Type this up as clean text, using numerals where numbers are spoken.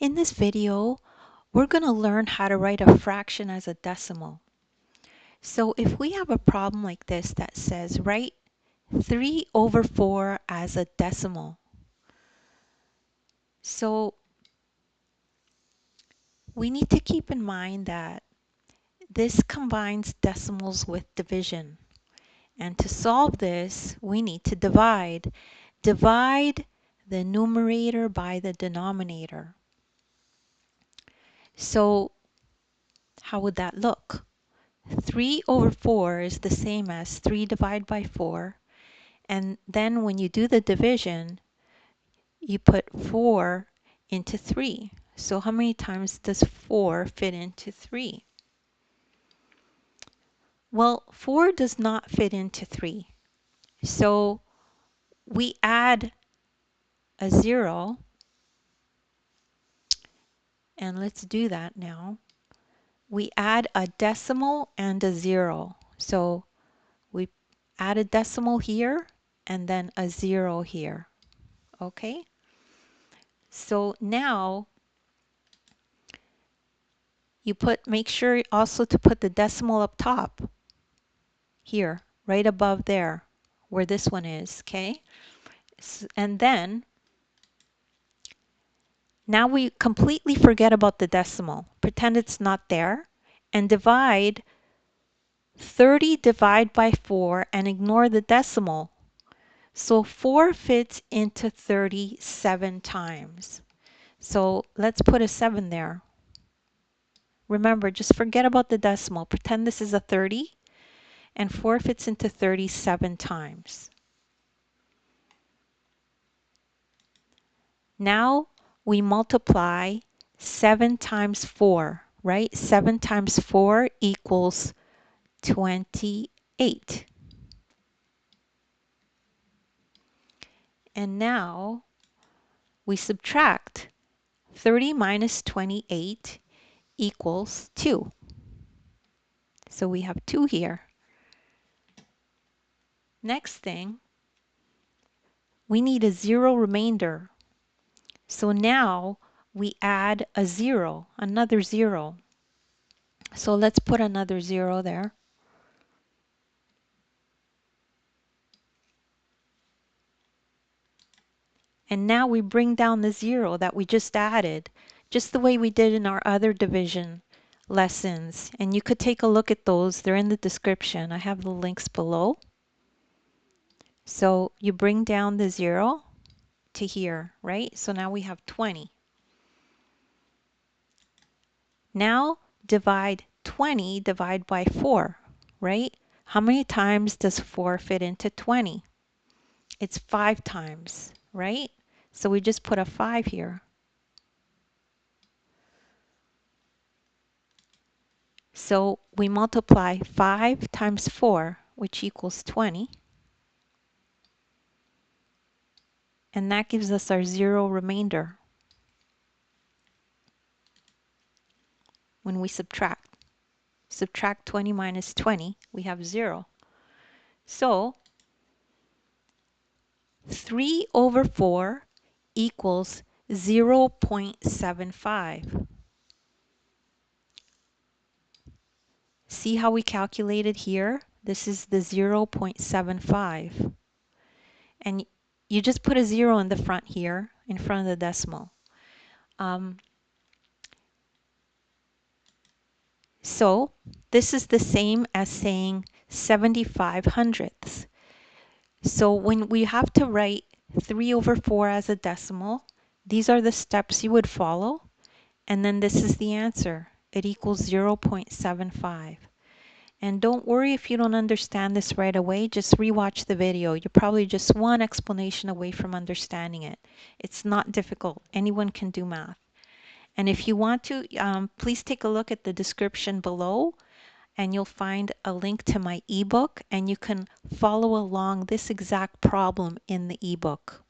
In this video, we're going to learn how to write a fraction as a decimal. So if we have a problem like this that says write 3/4 as a decimal. So we need to keep in mind that this combines decimals with division. And to solve this, we need to divide. Divide the numerator by the denominator. So how would that look? 3/4 is the same as 3 divided by 4. And then when you do the division, you put 4 into 3. So how many times does 4 fit into 3? Well, 4 does not fit into 3. So we add a 0. And let's do that now. We add a decimal and a 0. So we add a decimal here and then a 0 here. Okay? So now you make sure also to put the decimal up top here, right above there, where this one is, okay? And then now we completely forget about the decimal. Pretend it's not there and divide 30 divided by 4 and ignore the decimal. So 4 fits into 37 times. So let's put a 7 there. Remember, just forget about the decimal. Pretend this is a 30 and 4 fits into 37 times. Now we multiply 7 times 4, right? 7 times 4 equals 28. And now we subtract 30 minus 28 equals 2. So we have 2 here. Next thing, we need a 0 remainder. So now we add a 0, another 0. So let's put another 0 there. And now we bring down the 0 that we just added, just the way we did in our other division lessons. And you could take a look at those. They're in the description. I have the links below. So you bring down the 0 to here, right? So now we have 20. Now divide 20 divided by 4, right? How many times does 4 fit into 20? It's 5 times, right? So we just put a 5 here. So we multiply 5 times 4, which equals 20. And that gives us our 0 remainder when we subtract. Subtract 20 minus 20, we have 0. So 3/4 equals 0.75. See how we calculated here? This is the 0.75. And you just put a 0 in the front here, in front of the decimal. So this is the same as saying 75 hundredths. So when we have to write 3/4 as a decimal, these are the steps you would follow. And then this is the answer. It equals 0.75. And don't worry if you don't understand this right away, just rewatch the video. You're probably just one explanation away from understanding it. It's not difficult. Anyone can do math. And if you want to, please take a look at the description below and you'll find a link to my ebook and you can follow along this exact problem in the ebook.